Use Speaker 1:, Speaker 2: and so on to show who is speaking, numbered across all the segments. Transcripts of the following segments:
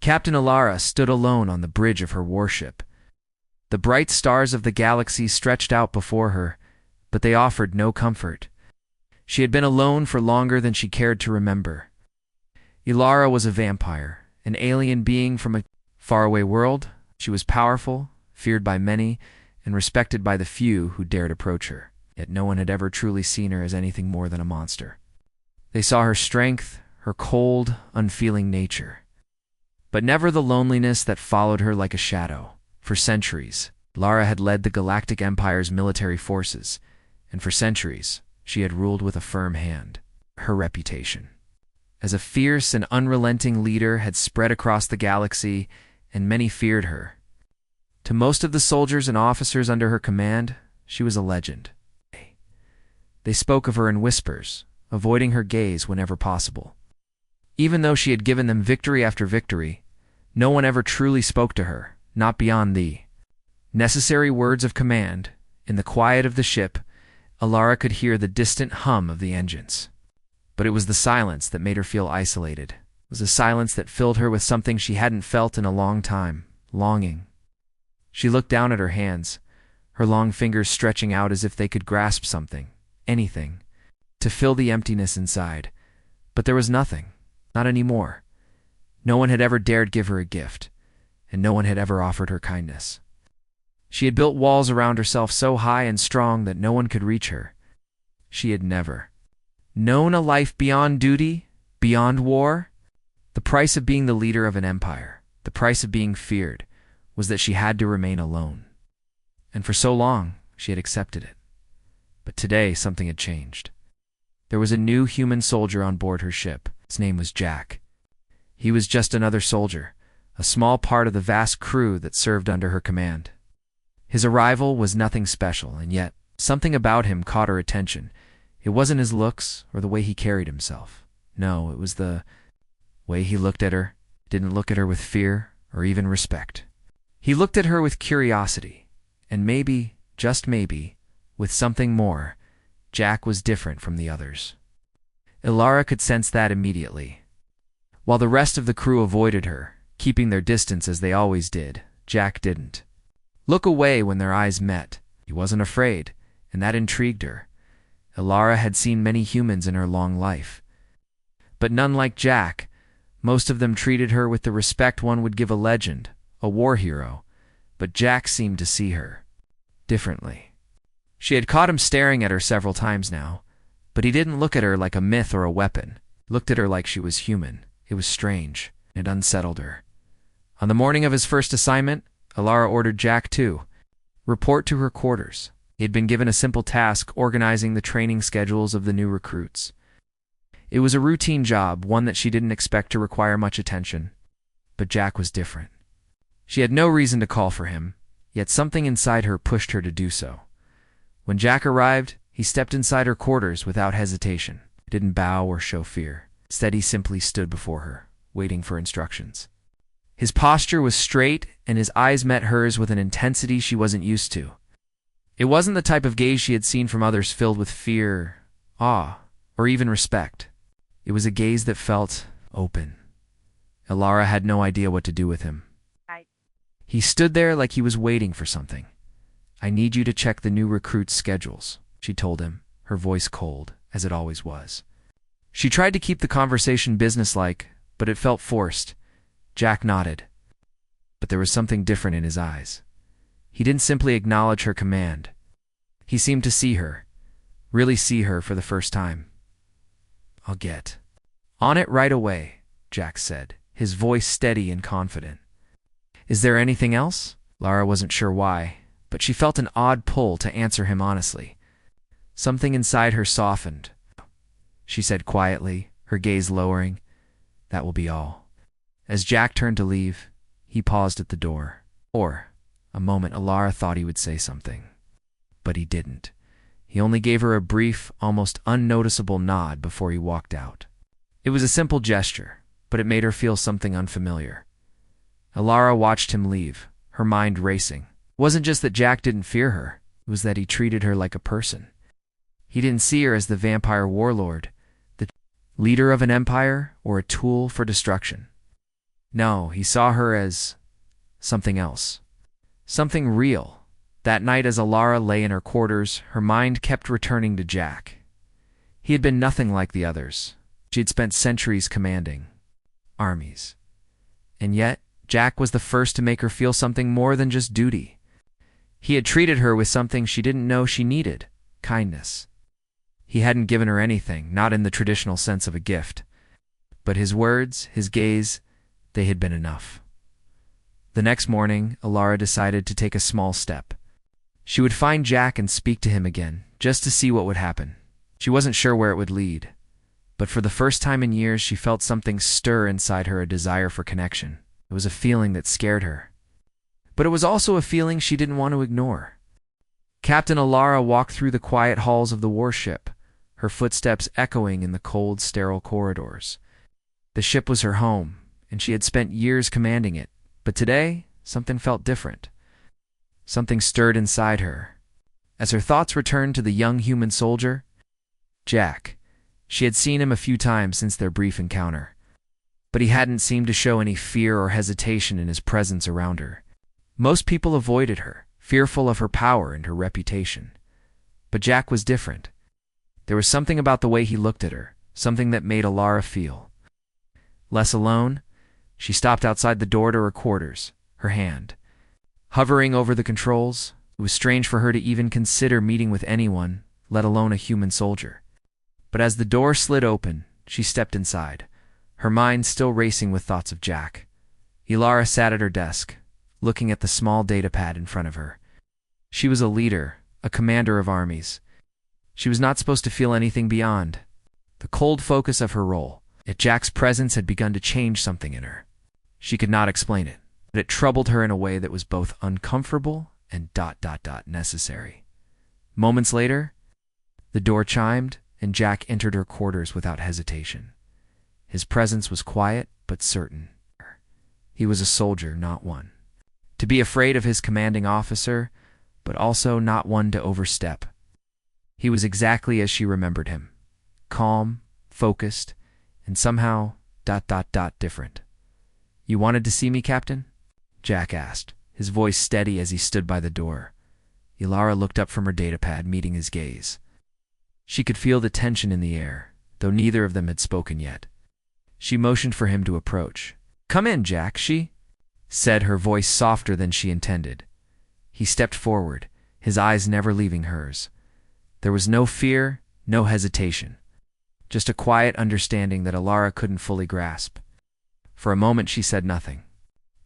Speaker 1: Captain Alara stood alone on the bridge of her warship. The bright stars of the galaxy stretched out before her, but they offered no comfort. She had been alone for longer than she cared to remember. Alara was a vampire, an alien being from a faraway world. She was powerful, feared by many, and respected by the few who dared approach her. Yet no one had ever truly seen her as anything more than a monster. They saw her strength, her cold, unfeeling nature, but never the loneliness that followed her like a shadow. For centuries, Lara had led the Galactic Empire's military forces, and for centuries, she had ruled with a firm hand. Her reputation as a fierce and unrelenting leader had spread across the galaxy, and many feared her. To most of the soldiers and officers under her command, she was a legend. They spoke of her in whispers, avoiding her gaze whenever possible. Even though she had given them victory after victory, no one ever truly spoke to her, not beyond the necessary words of command. In the quiet of the ship, Alara could hear the distant hum of the engines. But it was the silence that made her feel isolated. It was a silence that filled her with something she hadn't felt in a long time, longing. She looked down at her hands, her long fingers stretching out as if they could grasp something, anything, to fill the emptiness inside. But there was nothing, not anymore. No one had ever dared give her a gift, and no one had ever offered her kindness. She had built walls around herself so high and strong that no one could reach her. She had never known a life beyond duty, beyond war. The price of being the leader of an empire, the price of being feared, was that she had to remain alone. And for so long, she had accepted it. But today, something had changed. There was a new human soldier on board her ship. His name was Jack. He was just another soldier, a small part of the vast crew that served under her command. His arrival was nothing special, and yet something about him caught her attention. It wasn't his looks or the way he carried himself. No, it was the way he looked at her. He didn't look at her with fear or even respect. He looked at her with curiosity, and maybe, just maybe, with something more. Jack was different from the others. Alara could sense that immediately. While the rest of the crew avoided her, keeping their distance as they always did, Jack didn't look away when their eyes met. He wasn't afraid, and that intrigued her. Alara had seen many humans in her long life, but none like Jack. Most of them treated her with the respect one would give a legend, a war hero, but Jack seemed to see her differently. She had caught him staring at her several times now, but he didn't look at her like a myth or a weapon. He looked at her like she was human. It was strange. It unsettled her. On the morning of his first assignment, Alara ordered Jack to report to her quarters. He had been given a simple task organizing the training schedules of the new recruits. It was a routine job, one that she didn't expect to require much attention. But Jack was different. She had no reason to call for him, yet something inside her pushed her to do so. When Jack arrived, he stepped inside her quarters without hesitation. He didn't bow or show fear. Instead, he simply stood before her, waiting for instructions. His posture was straight, and his eyes met hers with an intensity she wasn't used to. It wasn't the type of gaze she had seen from others filled with fear, awe, or even respect. It was a gaze that felt open. Alara had no idea what to do with him. He stood there like he was waiting for something. "I need you to check the new recruits' schedules," she told him, her voice cold, as it always was. She tried to keep the conversation businesslike, but it felt forced. Jack nodded, but there was something different in his eyes. He didn't simply acknowledge her command. He seemed to see her, really see her for the first time. "I'll get on it right away," Jack said, his voice steady and confident. "Is there anything else?" Lara wasn't sure why, but she felt an odd pull to answer him honestly. Something inside her softened. She said quietly, her gaze lowering, "That will be all." As Jack turned to leave, he paused at the door. For a moment, Alara thought he would say something, but he didn't. He only gave her a brief, almost unnoticeable nod before he walked out. It was a simple gesture, but it made her feel something unfamiliar. Alara watched him leave, her mind racing. It wasn't just that Jack didn't fear her, it was that he treated her like a person. He didn't see her as the vampire warlord, the leader of an empire, or a tool for destruction. No, he saw her as something else. Something real. That night as Alara lay in her quarters, her mind kept returning to Jack. He had been nothing like the others. She had spent centuries commanding armies. And yet, Jack was the first to make her feel something more than just duty. He had treated her with something she didn't know she needed: kindness. He hadn't given her anything, not in the traditional sense of a gift. But his words, his gaze, they had been enough. The next morning, Alara decided to take a small step. She would find Jack and speak to him again, just to see what would happen. She wasn't sure where it would lead, but for the first time in years she felt something stir inside her, a desire for connection. It was a feeling that scared her. But it was also a feeling she didn't want to ignore. Captain Alara walked through the quiet halls of the warship, her footsteps echoing in the cold, sterile corridors. The ship was her home, and she had spent years commanding it, but today something felt different. Something stirred inside her. As her thoughts returned to the young human soldier, Jack, she had seen him a few times since their brief encounter, but he hadn't seemed to show any fear or hesitation in his presence around her. Most people avoided her, fearful of her power and her reputation. But Jack was different. There was something about the way he looked at her, something that made Alara feel less alone. She stopped outside the door to her quarters, her hand hovering over the controls. It was strange for her to even consider meeting with anyone, let alone a human soldier. But as the door slid open, she stepped inside, her mind still racing with thoughts of Jack. Alara sat at her desk, looking at the small datapad in front of her. She was a leader, a commander of armies. She was not supposed to feel anything beyond the cold focus of her role. Yet Jack's presence had begun to change something in her. She could not explain it, but it troubled her in a way that was both uncomfortable and necessary. Moments later, the door chimed, and Jack entered her quarters without hesitation. His presence was quiet but certain. He was a soldier, not one to be afraid of his commanding officer, but also not one to overstep. He was exactly as she remembered him: calm, focused, and somehow different. "You wanted to see me, Captain?" Jack asked, his voice steady as he stood by the door. Alara looked up from her datapad, meeting his gaze. She could feel the tension in the air, though neither of them had spoken yet. She motioned for him to approach. "Come in, Jack," she said, her voice softer than she intended. He stepped forward, his eyes never leaving hers. There was no fear, no hesitation, just a quiet understanding that Alara couldn't fully grasp. For a moment she said nothing.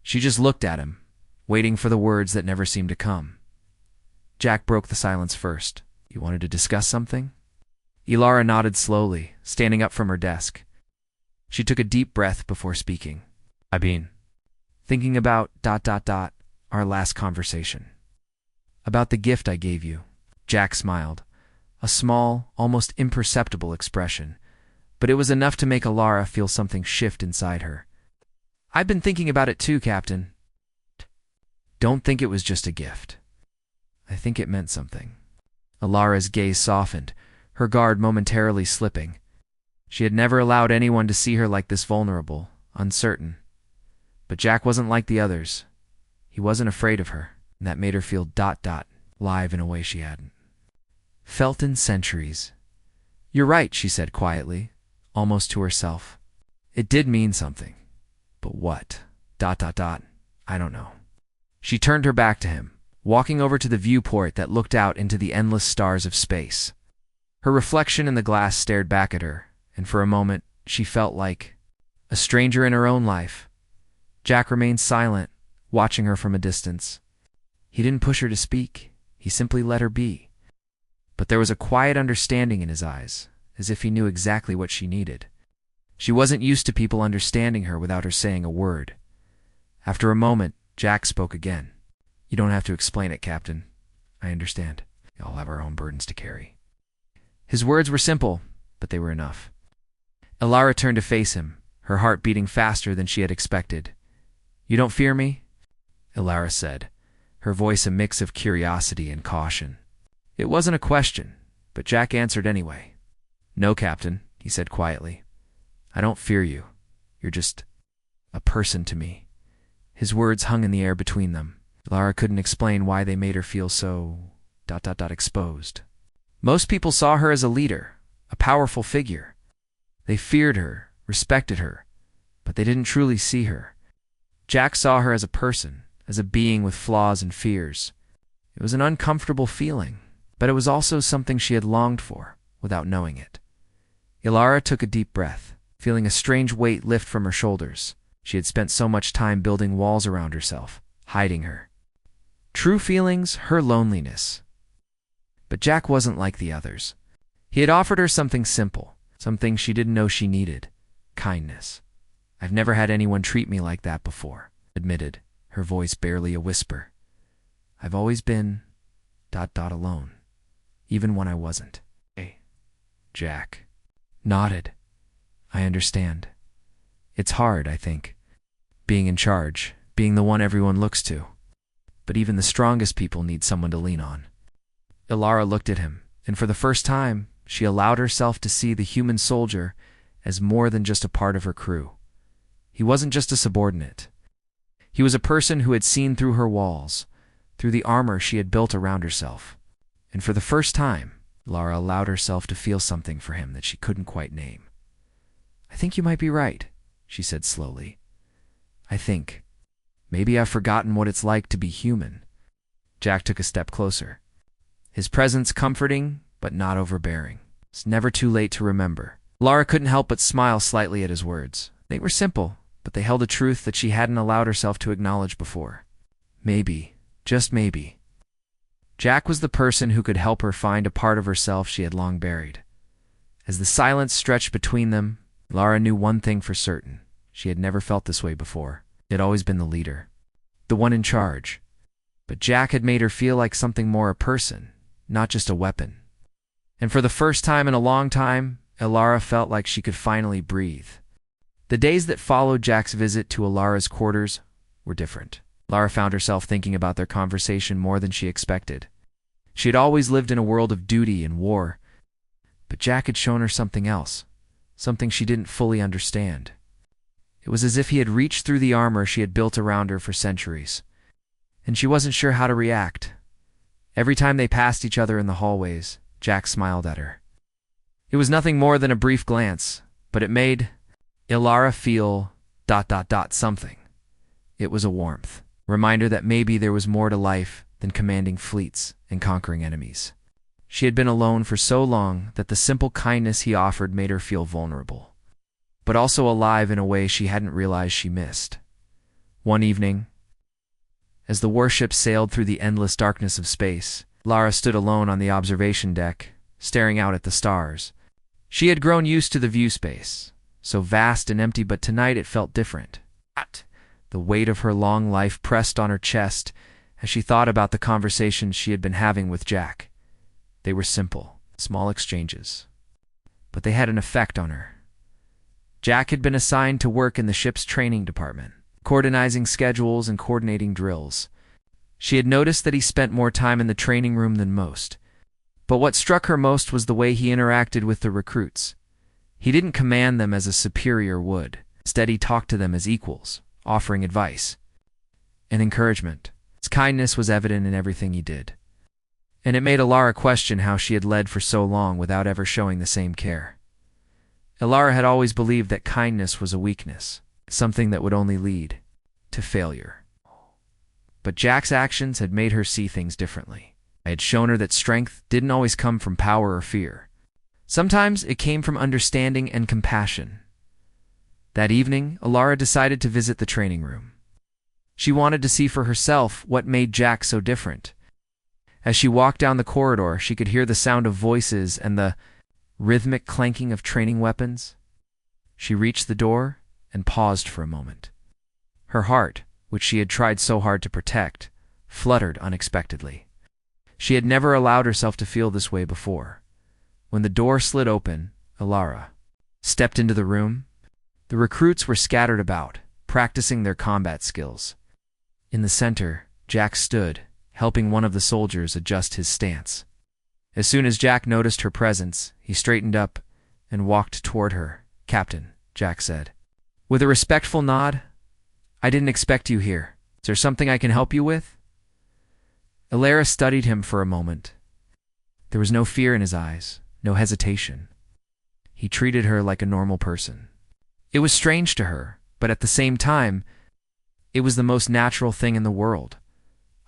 Speaker 1: She just looked at him, waiting for the words that never seemed to come. Jack broke the silence first. "You wanted to discuss something?" Alara nodded slowly, standing up from her desk. She took a deep breath before speaking. "I've been thinking about our last conversation. About the gift I gave you." Jack smiled, a small, almost imperceptible expression, but it was enough to make Alara feel something shift inside her. "I've been thinking about it too, Captain. Don't think it was just a gift. I think it meant something." Alara's gaze softened, her guard momentarily slipping. She had never allowed anyone to see her like this, vulnerable, uncertain. But Jack wasn't like the others. He wasn't afraid of her, and that made her feel live in a way she hadn't felt in centuries. "You're right," she said quietly, almost to herself. "It did mean something. But what? I don't know." She turned her back to him, walking over to the viewport that looked out into the endless stars of space. Her reflection in the glass stared back at her, and for a moment she felt like a stranger in her own life. Jack remained silent, watching her from a distance. He didn't push her to speak. He simply let her be. But there was a quiet understanding in his eyes, as if he knew exactly what she needed. She wasn't used to people understanding her without her saying a word. After a moment, Jack spoke again. "You don't have to explain it, Captain. I understand. We all have our own burdens to carry." His words were simple, but they were enough. Alara turned to face him, her heart beating faster than she had expected. "You don't fear me?" Alara said, her voice a mix of curiosity and caution. It wasn't a question, but Jack answered anyway. "No, Captain," he said quietly. "I don't fear you. You're just a person to me. His words hung in the air between them. Lara couldn't explain why they made her feel so exposed. Most people saw her as a leader, a powerful figure. They feared her, respected her, but they didn't truly see her. Jack saw her as a person, as a being with flaws and fears. It was an uncomfortable feeling, but it was also something she had longed for, without knowing it. Ilara took a deep breath, feeling a strange weight lift from her shoulders. She had spent so much time building walls around herself, hiding her true feelings, her loneliness. But Jack wasn't like the others. He had offered her something simple, something she didn't know she needed: kindness. "I've never had anyone treat me like that before," admitted, her voice barely a whisper. "I've always been alone, even when I wasn't." Hey. Jack nodded. "I understand. It's hard, I think, being in charge, being the one everyone looks to. But even the strongest people need someone to lean on." Ilara looked at him, and for the first time, she allowed herself to see the human soldier as more than just a part of her crew. He wasn't just a subordinate. He was a person who had seen through her walls, through the armor she had built around herself. And for the first time, Lara allowed herself to feel something for him that she couldn't quite name. "I think you might be right," she said slowly. "I think maybe I've forgotten what it's like to be human." Jack took a step closer, his presence comforting but not overbearing. It's never too late to remember. Lara couldn't help but smile slightly at his words. They were simple, but they held a truth that she hadn't allowed herself to acknowledge before. Maybe, just maybe, Jack was the person who could help her find a part of herself she had long buried. As the silence stretched between them, Lara knew one thing for certain. She had never felt this way before. She had always been the leader, the one in charge. But Jack had made her feel like something more: a person, not just a weapon. And for the first time in a long time, Ilara felt like she could finally breathe. The days that followed Jack's visit to Ilara's quarters were different. Lara found herself thinking about their conversation more than she expected. She had always lived in a world of duty and war, but Jack had shown her something else, something she didn't fully understand. It was as if he had reached through the armor she had built around her for centuries, and she wasn't sure how to react. Every time they passed each other in the hallways, Jack smiled at her. It was nothing more than a brief glance, but it made Ilara feel something. It was a warmth, a reminder that maybe there was more to life than commanding fleets and conquering enemies. She had been alone for so long that the simple kindness he offered made her feel vulnerable, but also alive in a way she hadn't realized she missed. One evening, as the warship sailed through the endless darkness of space, Lara stood alone on the observation deck, staring out at the stars. She had grown used to the view space, so vast and empty, but tonight it felt different. The weight of her long life pressed on her chest as she thought about the conversations she had been having with Jack. They were simple, small exchanges, but they had an effect on her. Jack had been assigned to work in the ship's training department, coordinating schedules and coordinating drills. She had noticed that he spent more time in the training room than most, but what struck her most was the way he interacted with the recruits. He didn't command them as a superior would. Instead, he talked to them as equals, offering advice and encouragement. His kindness was evident in everything he did, and it made Ilara question how she had led for so long without ever showing the same care. Ilara had always believed that kindness was a weakness, something that would only lead to failure. But Jack's actions had made her see things differently. I had shown her that strength didn't always come from power or fear. Sometimes it came from understanding and compassion. That evening, Ilara decided to visit the training room. She wanted to see for herself what made Jack so different. As she walked down the corridor, she could hear the sound of voices and the rhythmic clanking of training weapons. She reached the door and paused for a moment. Her heart, which she had tried so hard to protect, fluttered unexpectedly. She had never allowed herself to feel this way before. When the door slid open, Ilara stepped into the room. The recruits were scattered about, practicing their combat skills. In the center, Jack stood, helping one of the soldiers adjust his stance. As soon as Jack noticed her presence, he straightened up and walked toward her. "Captain," Jack said. With a respectful nod, I didn't expect you here. Is there something I can help you with? Alara studied him for a moment. There was no fear in his eyes, no hesitation. He treated her like a normal person. It was strange to her, but at the same time, it was the most natural thing in the world.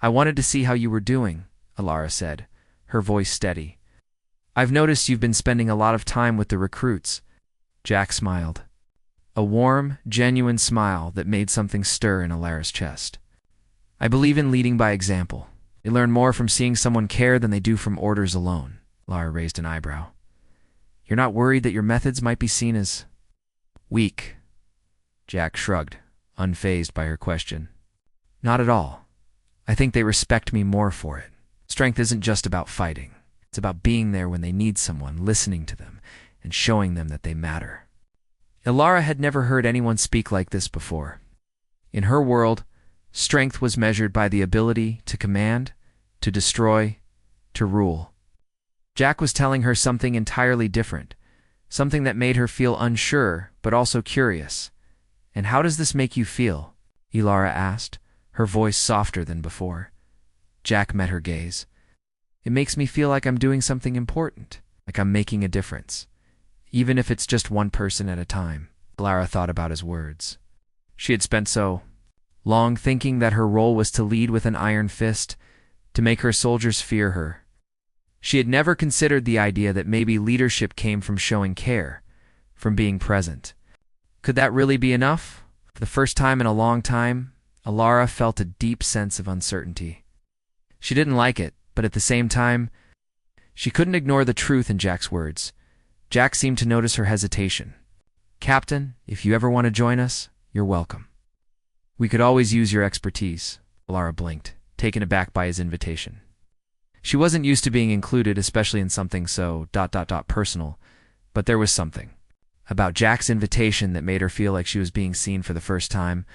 Speaker 1: I wanted to see how you were doing, Alara said, her voice steady. I've noticed you've been spending a lot of time with the recruits. Jack smiled. A warm, genuine smile that made something stir in Alara's chest. I believe in leading by example. They learn more from seeing someone care than they do from orders alone. Alara raised an eyebrow. You're not worried that your methods might be seen as weak? Jack shrugged, unfazed by her question. Not at all. I think they respect me more for it. Strength isn't just about fighting. It's about being there when they need someone, listening to them, and showing them that they matter. Alara had never heard anyone speak like this before. In her world, strength was measured by the ability to command, to destroy, to rule. Jack was telling her something entirely different, something that made her feel unsure but also curious. And how does this make you feel? Alara asked, her voice softer than before. Jack met her gaze. It makes me feel like I'm doing something important, like I'm making a difference. Even if it's just one person at a time. Alara thought about his words. She had spent so long thinking that her role was to lead with an iron fist, to make her soldiers fear her. She had never considered the idea that maybe leadership came from showing care, from being present. Could that really be enough? For the first time in a long time, Alara felt a deep sense of uncertainty. She didn't like it, but at the same time, she couldn't ignore the truth in Jack's words. Jack seemed to notice her hesitation. Captain, if you ever want to join us, you're welcome. We could always use your expertise. Alara blinked, taken aback by his invitation. She wasn't used to being included, especially in something so personal, but there was something about Jack's invitation that made her feel like she was being seen for the first time.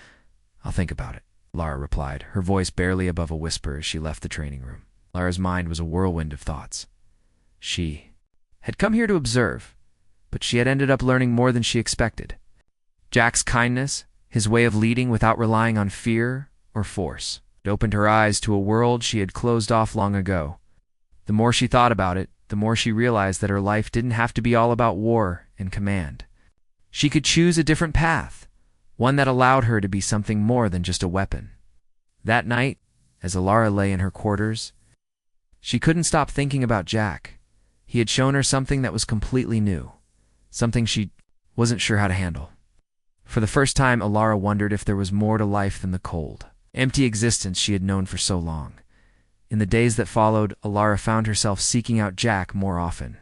Speaker 1: I'll think about it, Alara replied, her voice barely above a whisper as she left the training room. Alara's mind was a whirlwind of thoughts. She had come here to observe, but she had ended up learning more than she expected. Jack's kindness, his way of leading without relying on fear or force, it opened her eyes to a world she had closed off long ago. The more she thought about it, the more she realized that her life didn't have to be all about war and command. She could choose a different path, one that allowed her to be something more than just a weapon. That night, as Alara lay in her quarters, she couldn't stop thinking about Jack. He had shown her something that was completely new, something she wasn't sure how to handle. For the first time, Alara wondered if there was more to life than the cold, empty existence she had known for so long. In the days that followed, Alara found herself seeking out Jack more often.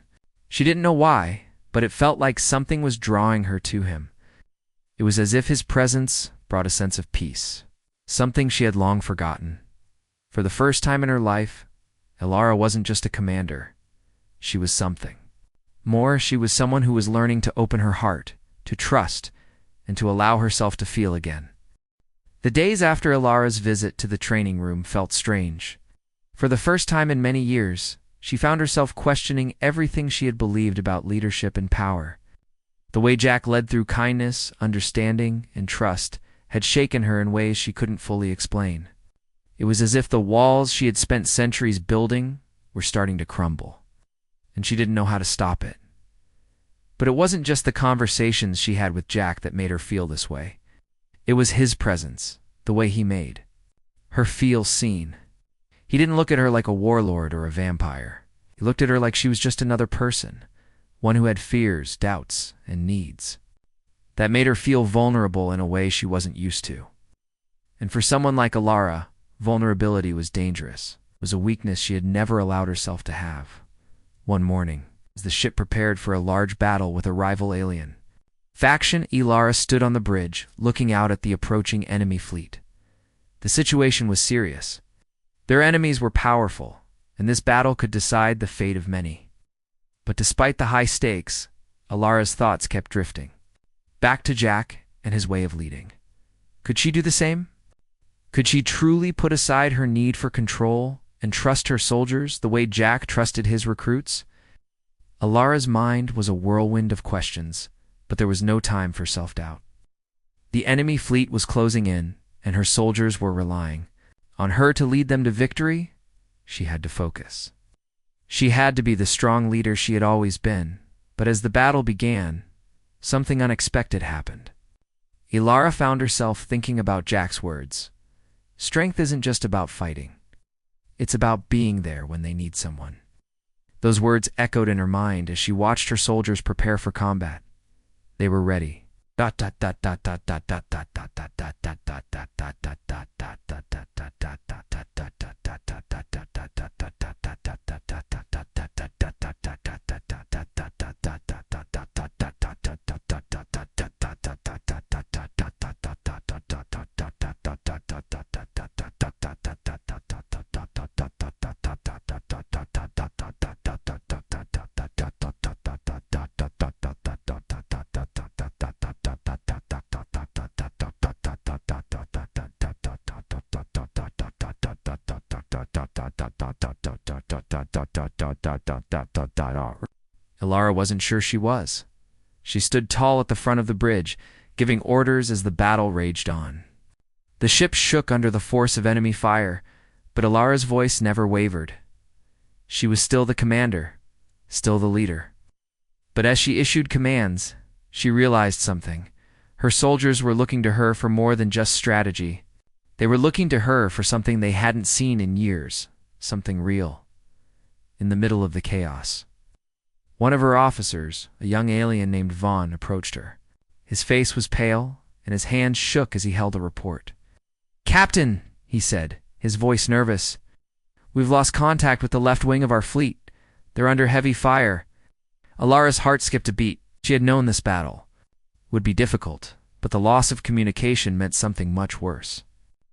Speaker 1: She didn't know why, but it felt like something was drawing her to him. It was as if his presence brought a sense of peace, something she had long forgotten. For the first time in her life, Alara wasn't just a commander. She was something more. She was someone who was learning to open her heart, to trust, and to allow herself to feel again. The days after Alara's visit to the training room felt strange. For the first time in many years, she found herself questioning everything she had believed about leadership and power. The way Jack led through kindness, understanding, and trust had shaken her in ways she couldn't fully explain. It was as if the walls she had spent centuries building were starting to crumble, and she didn't know how to stop it. But it wasn't just the conversations she had with Jack that made her feel this way. It was his presence, the way he made her feel seen. He didn't look at her like a warlord or a vampire. He looked at her like she was just another person, one who had fears, doubts, and needs. That made her feel vulnerable in a way she wasn't used to. And for someone like Alara, vulnerability was dangerous. It was a weakness she had never allowed herself to have. One morning, as the ship prepared for a large battle with a rival alien faction, Alara stood on the bridge, looking out at the approaching enemy fleet. The situation was serious. Their enemies were powerful, and this battle could decide the fate of many. But despite the high stakes, Alara's thoughts kept drifting back to Jack and his way of leading. Could she do the same? Could she truly put aside her need for control and trust her soldiers the way Jack trusted his recruits? Alara's mind was a whirlwind of questions, but there was no time for self-doubt. The enemy fleet was closing in, and her soldiers were relying on her to lead them to victory. She had to focus. She had to be the strong leader she had always been. But as the battle began, something unexpected happened. Ilara found herself thinking about Jack's words. Strength isn't just about fighting. It's about being there when they need someone. Those words echoed in her mind as she watched her soldiers prepare for combat. They were ready. Ilara wasn't sure she was. She stood tall at the front of the bridge, giving orders as the battle raged on. The ship shook under the force of enemy fire, but Ilara's voice never wavered. She was still the commander, still the leader. But as she issued commands, she realized something. Her soldiers were looking to her for more than just strategy. They were looking to her for something they hadn't seen in years, something real. In the middle of the chaos, one of her officers, a young alien named Vaughn, approached her. His face was pale, and his hands shook as he held a report. "Captain," he said, his voice nervous, "we've lost contact with the left wing of our fleet. They're under heavy fire." Ilara's heart skipped a beat. She had known this battle would be difficult, but the loss of communication meant something much worse.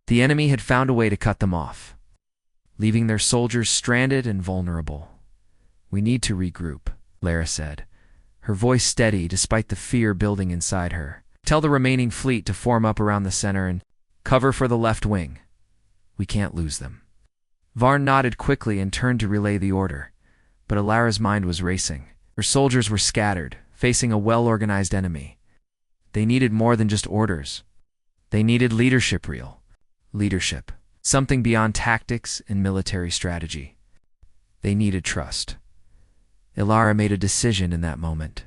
Speaker 1: The enemy had found a way to cut them off, leaving their soldiers stranded and vulnerable. "We need to regroup," Lara said, her voice steady despite the fear building inside her. "Tell the remaining fleet to form up around the center and cover for the left wing. We can't lose them." Varn nodded quickly and turned to relay the order, but Ilara's mind was racing. Her soldiers were scattered, facing a well-organized enemy. They needed more than just orders. They needed leadership, real leadership, something beyond tactics and military strategy. They needed trust. Ilara made a decision in that moment.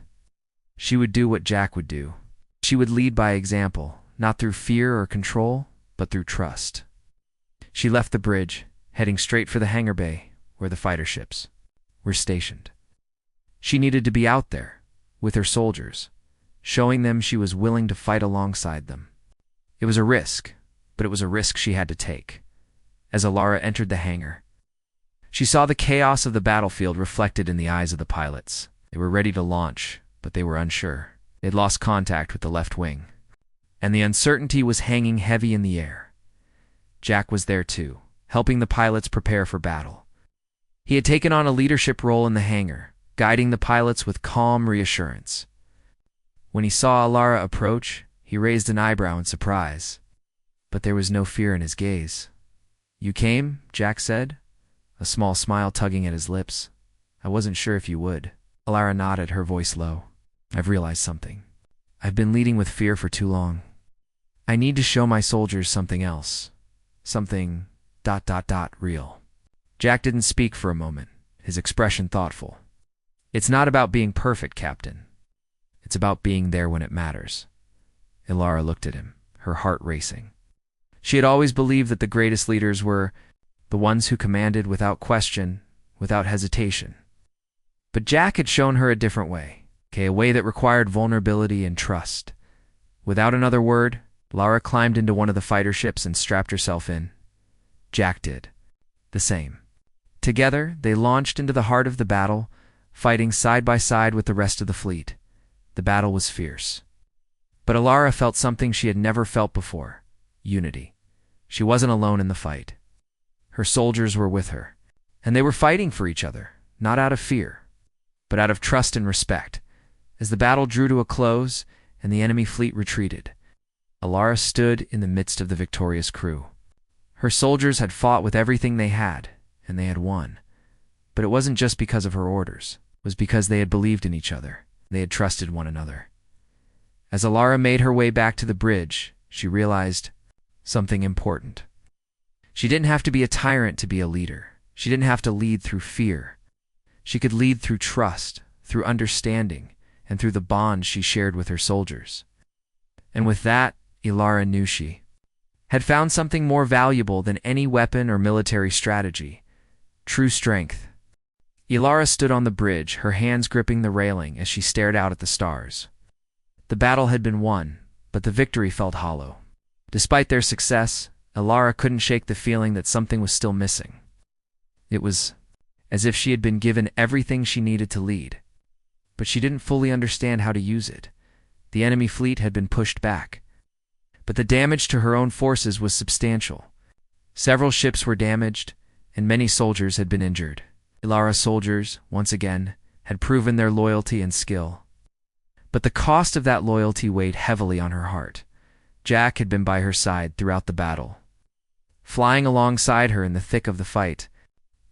Speaker 1: She would do what Jack would do. She would lead by example, not through fear or control, but through trust. She left the bridge, heading straight for the hangar bay, where the fighter ships were stationed. She needed to be out there, with her soldiers, showing them she was willing to fight alongside them. It was a risk, but it was a risk she had to take. As Ilara entered the hangar, she saw the chaos of the battlefield reflected in the eyes of the pilots. They were ready to launch, but they were unsure. They'd lost contact with the left wing, and the uncertainty was hanging heavy in the air. Jack was there too, helping the pilots prepare for battle. He had taken on a leadership role in the hangar, guiding the pilots with calm reassurance. When he saw Ilara approach, he raised an eyebrow in surprise, but there was no fear in his gaze. "You came?" Jack said, a small smile tugging at his lips. "I wasn't sure if you would." Ilara nodded, her voice low. "I've realized something. I've been leading with fear for too long. I need to show my soldiers something else. Something ... real." Jack didn't speak for a moment, his expression thoughtful. "It's not about being perfect, Captain. It's about being there when it matters." Ilara looked at him, her heart racing. She had always believed that the greatest leaders were the ones who commanded without question, without hesitation. But Jack had shown her a different way, a way that required vulnerability and trust. Without another word, Lara climbed into one of the fighter ships and strapped herself in. Jack did the same. Together, they launched into the heart of the battle, fighting side by side with the rest of the fleet. The battle was fierce. But Ilara felt something she had never felt before: unity. She wasn't alone in the fight. Her soldiers were with her, and they were fighting for each other, not out of fear, but out of trust and respect. As the battle drew to a close and the enemy fleet retreated, Ilara stood in the midst of the victorious crew. Her soldiers had fought with everything they had, and they had won. But it wasn't just because of her orders. It was because they had believed in each other. They had trusted one another. As Ilara made her way back to the bridge, she realized something important. She didn't have to be a tyrant to be a leader. She didn't have to lead through fear. She could lead through trust, through understanding, and through the bond she shared with her soldiers. And with that, Ilara knew she had found something more valuable than any weapon or military strategy: true strength. Ilara stood on the bridge, her hands gripping the railing as she stared out at the stars. The battle had been won, but the victory felt hollow. Despite their success, Ilara couldn't shake the feeling that something was still missing. It was as if she had been given everything she needed to lead, but she didn't fully understand how to use it. The enemy fleet had been pushed back, but the damage to her own forces was substantial. Several ships were damaged, and many soldiers had been injured. Ilara's soldiers, once again, had proven their loyalty and skill. But the cost of that loyalty weighed heavily on her heart. Jack had been by her side throughout the battle, flying alongside her in the thick of the fight.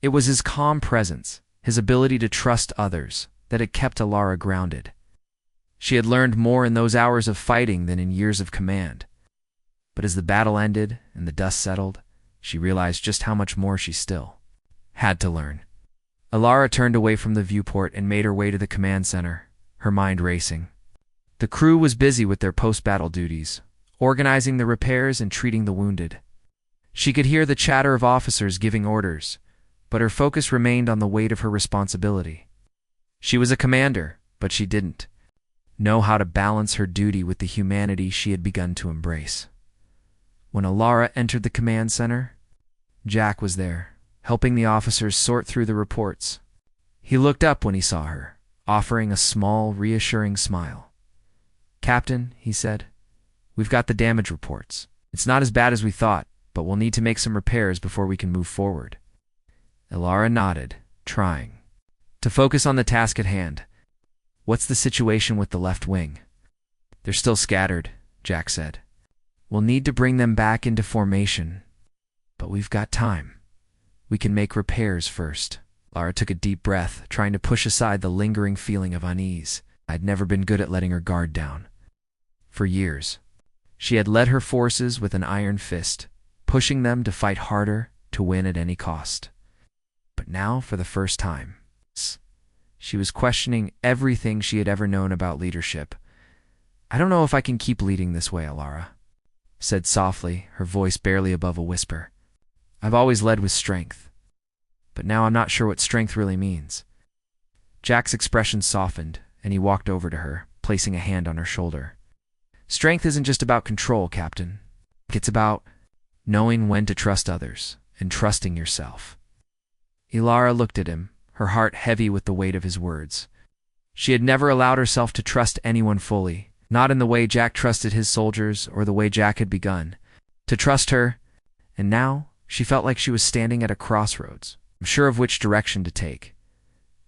Speaker 1: It was his calm presence, his ability to trust others, that had kept Ilara grounded. She had learned more in those hours of fighting than in years of command. But as the battle ended and the dust settled, she realized just how much more she still had to learn. Ilara turned away from the viewport and made her way to the command center, her mind racing. The crew was busy with their post-battle duties, organizing the repairs and treating the wounded. She could hear the chatter of officers giving orders, but her focus remained on the weight of her responsibility. She was a commander, but she didn't know how to balance her duty with the humanity she had begun to embrace. When Ilara entered the command center, Jack was there, helping the officers sort through the reports. He looked up when he saw her, offering a small, reassuring smile. "Captain," he said, "we've got the damage reports. It's not as bad as we thought, but we'll need to make some repairs before we can move forward." Ilara nodded, trying to focus on the task at hand. "What's the situation with the left wing?" "They're still scattered," Jack said. "We'll need to bring them back into formation, but we've got time. We can make repairs first." Lara took a deep breath, trying to push aside the lingering feeling of unease. I'd never been good at letting her guard down. For years, she had led her forces with an iron fist, pushing them to fight harder, to win at any cost. But now, for the first time, she was questioning everything she had ever known about leadership. "I don't know if I can keep leading this way," Ilara said softly, her voice barely above a whisper. "I've always led with strength, but now I'm not sure what strength really means." Jack's expression softened, and he walked over to her, placing a hand on her shoulder. "Strength isn't just about control, Captain. It's about knowing when to trust others and trusting yourself." Ilara looked at him, her heart heavy with the weight of his words. She had never allowed herself to trust anyone fully, not in the way Jack trusted his soldiers or the way Jack had begun to trust her, and now she felt like she was standing at a crossroads, unsure of which direction to take.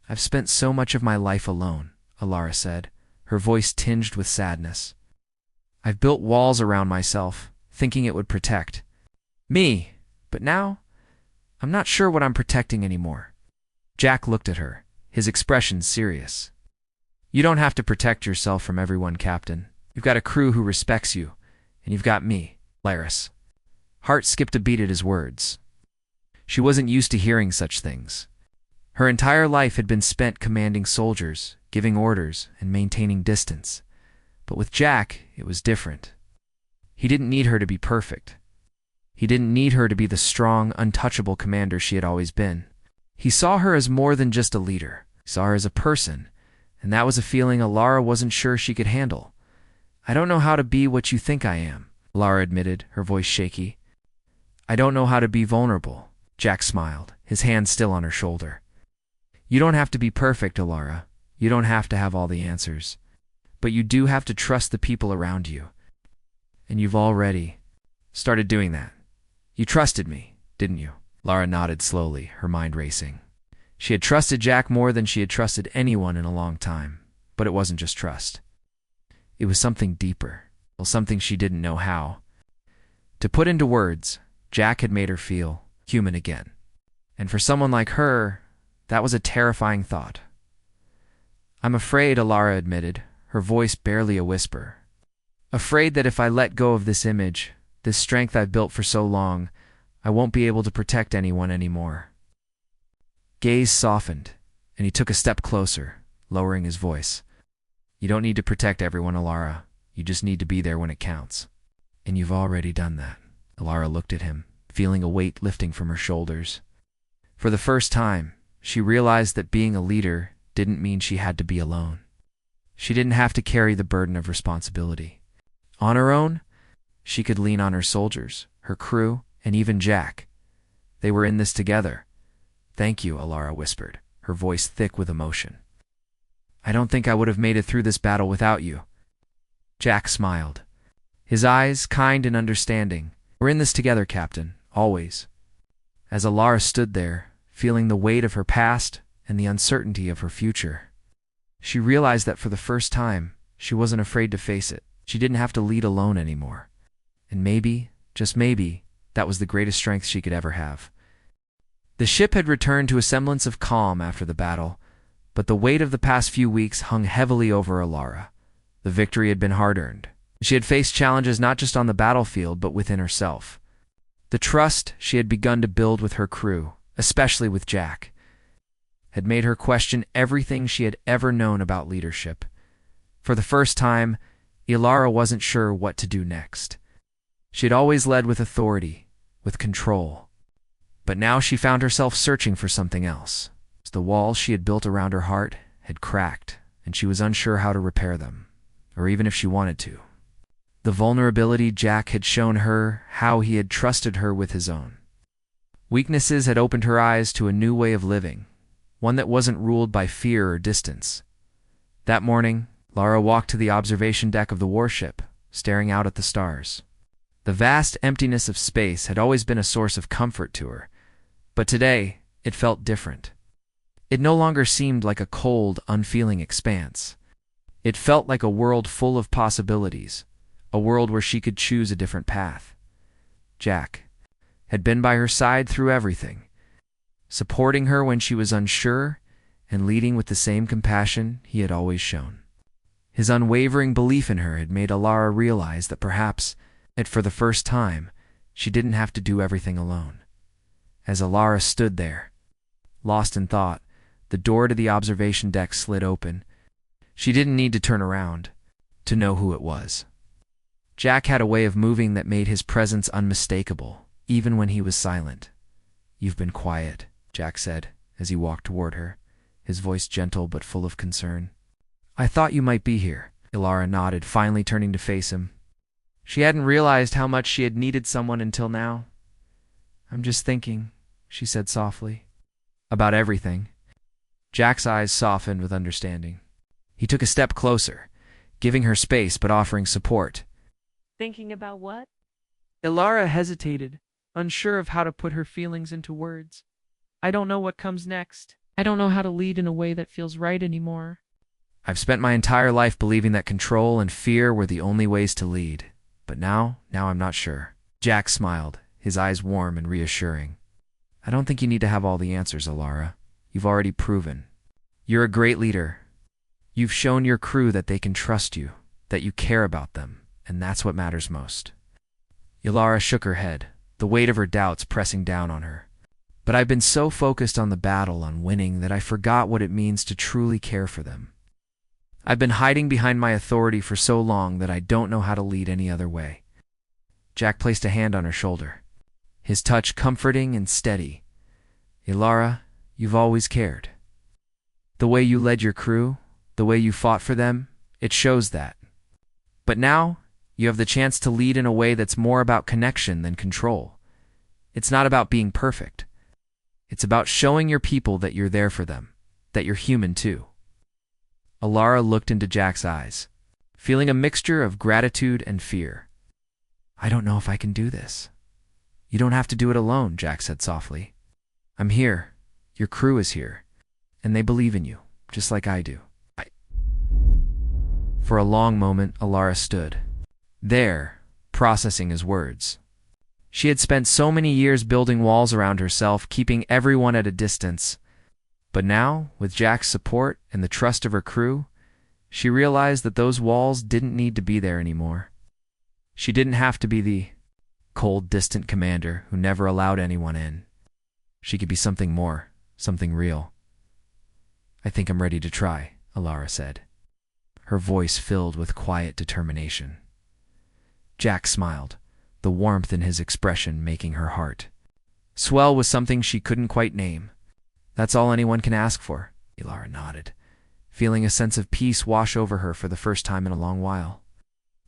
Speaker 1: "I've spent so much of my life alone," Ilara said, her voice tinged with sadness. "I've built walls around myself, thinking it would protect me, but now I'm not sure what I'm protecting anymore." Jack looked at her, his expression serious. "You don't have to protect yourself from everyone, Captain. You've got a crew who respects you, and you've got me, Laris." Heart skipped a beat at his words. She wasn't used to hearing such things. Her entire life had been spent commanding soldiers, giving orders, and maintaining distance. But with Jack, it was different. He didn't need her to be perfect. He didn't need her to be the strong, untouchable commander she had always been. He saw her as more than just a leader. He saw her as a person, and that was a feeling Ilara wasn't sure she could handle. "I don't know how to be what you think I am," Ilara admitted, her voice shaky. "I don't know how to be vulnerable." Jack smiled, his hand still on her shoulder. "You don't have to be perfect, Ilara. You don't have to have all the answers. But you do have to trust the people around you. And you've already started doing that. You trusted me, didn't you?" Lara nodded slowly, her mind racing. She had trusted Jack more than she had trusted anyone in a long time, but it wasn't just trust. It was something deeper, something she didn't know how to put into words. Jack had made her feel human again. And for someone like her, that was a terrifying thought. "I'm afraid," Ilara admitted, her voice barely a whisper. "Afraid that if I let go of this image, This strength I've built for so long, I won't be able to protect anyone anymore." Gaze softened, and he took a step closer, lowering his voice. "You don't need to protect everyone, Alara. You just need to be there when it counts. And you've already done that." Alara looked at him, feeling a weight lifting from her shoulders. For the first time, she realized that being a leader didn't mean she had to be alone. She didn't have to carry the burden of responsibility. On her own, she could lean on her soldiers, her crew, and even Jack. They were in this together. "Thank you," Alara whispered, her voice thick with emotion. "I don't think I would have made it through this battle without you." Jack smiled, his eyes kind and understanding. "We're in this together, Captain, always." As Alara stood there, feeling the weight of her past and the uncertainty of her future, she realized that for the first time, she wasn't afraid to face it. She didn't have to lead alone anymore. And maybe, just maybe, that was the greatest strength she could ever have. The ship had returned to a semblance of calm after the battle, but the weight of the past few weeks hung heavily over Alara. The victory had been hard-earned. She had faced challenges not just on the battlefield, but within herself. The trust she had begun to build with her crew, especially with Jack, had made her question everything she had ever known about leadership. For the first time, Alara wasn't sure what to do next. She had always led with authority, with control. But now she found herself searching for something else. The walls she had built around her heart had cracked, and she was unsure how to repair them, or even if she wanted to. The vulnerability Jack had shown her, how he had trusted her with his own weaknesses, had opened her eyes to a new way of living, one that wasn't ruled by fear or distance. That morning, Lara walked to the observation deck of the warship, staring out at the stars. The vast emptiness of space had always been a source of comfort to her, but today it felt different. It no longer seemed like a cold, unfeeling expanse. It felt like a world full of possibilities, a world where she could choose a different path. Jack had been by her side through everything, supporting her when she was unsure and leading with the same compassion he had always shown. His unwavering belief in her had made Alara realize that perhaps, for the first time, she didn't have to do everything alone. As Alara stood there, lost in thought, the door to the observation deck slid open. She didn't need to turn around to know who it was. Jack had a way of moving that made his presence unmistakable, even when he was silent. "You've been quiet," Jack said, as he walked toward her, his voice gentle but full of concern. "I thought you might be here." Alara nodded, finally turning to face him. She hadn't realized how much she had needed someone until now. "I'm just thinking," she said softly. "About everything." Jack's eyes softened with understanding. He took a step closer, giving her space but offering support.
Speaker 2: "Thinking about what?"
Speaker 3: Alara hesitated, unsure of how to put her feelings into words. "I don't know what comes next. I don't know how to lead in a way that feels right anymore."
Speaker 1: "I've spent my entire life believing that control and fear were the only ways to lead. But now I'm not sure." Jack smiled, his eyes warm and reassuring. "I don't think you need to have all the answers, Alara. You've already proven. You're a great leader. You've shown your crew that they can trust you, that you care about them, and that's what matters most." Alara shook her head, the weight of her doubts pressing down on her. "But I've been so focused on the battle, on winning, that I forgot what it means to truly care for them. I've been hiding behind my authority for so long that I don't know how to lead any other way." Jack placed a hand on her shoulder, his touch comforting and steady. "Alara, you've always cared. The way you led your crew, the way you fought for them, it shows that. But now, you have the chance to lead in a way that's more about connection than control. It's not about being perfect. It's about showing your people that you're there for them, that you're human too." Alara looked into Jack's eyes, feeling a mixture of gratitude and fear. "I don't know if I can do this." "You don't have to do it alone," Jack said softly. "I'm here. Your crew is here. And they believe in you, just like I do." For a long moment, Alara stood there, processing his words. She had spent so many years building walls around herself, keeping everyone at a distance. But now, with Jack's support and the trust of her crew, she realized that those walls didn't need to be there anymore. She didn't have to be the cold, distant commander who never allowed anyone in. She could be something more, something real. "I think I'm ready to try," Alara said, her voice filled with quiet determination. Jack smiled, the warmth in his expression making her heart swell with something she couldn't quite name. "That's all anyone can ask for," Alara nodded, feeling a sense of peace wash over her for the first time in a long while.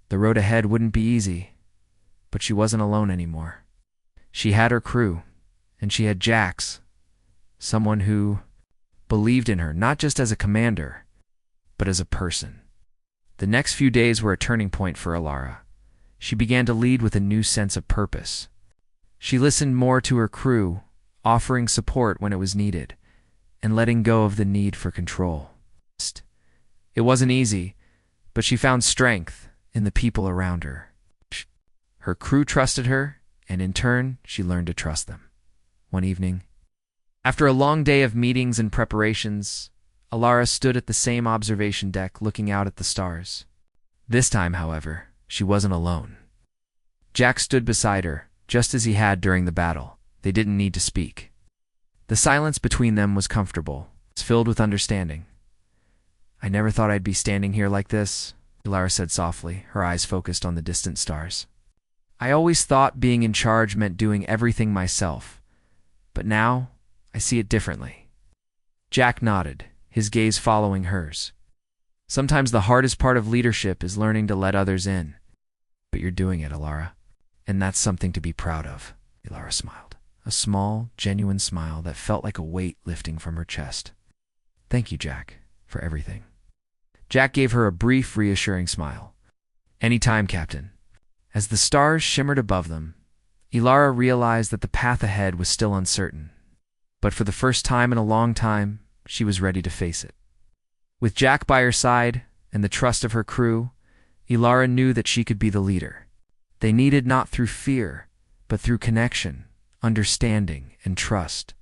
Speaker 1: The road ahead wouldn't be easy, but she wasn't alone anymore. She had her crew, and she had Jax, someone who believed in her not just as a commander, but as a person. The next few days were a turning point for Alara. She began to lead with a new sense of purpose. She listened more to her crew, offering support when it was needed, and letting go of the need for control. It wasn't easy, but she found strength in the people around her. Her crew trusted her, and in turn, she learned to trust them. One evening, after a long day of meetings and preparations, Alara stood at the same observation deck looking out at the stars. This time, however, she wasn't alone. Jack stood beside her, just as he had during the battle. They didn't need to speak. The silence between them was comfortable, filled with understanding. "I never thought I'd be standing here like this," Alara said softly, her eyes focused on the distant stars. "I always thought being in charge meant doing everything myself, but now I see it differently." Jack nodded, his gaze following hers. "Sometimes the hardest part of leadership is learning to let others in. But you're doing it, Alara, and that's something to be proud of." Alara smiled, a small, genuine smile that felt like a weight lifting from her chest. "Thank you, Jack, for everything." Jack gave her a brief, reassuring smile. "Any time, Captain." As the stars shimmered above them, Alara realized that the path ahead was still uncertain. But for the first time in a long time, she was ready to face it. With Jack by her side and the trust of her crew, Alara knew that she could be the leader. They needed not through fear, but through connection, understanding, and trust.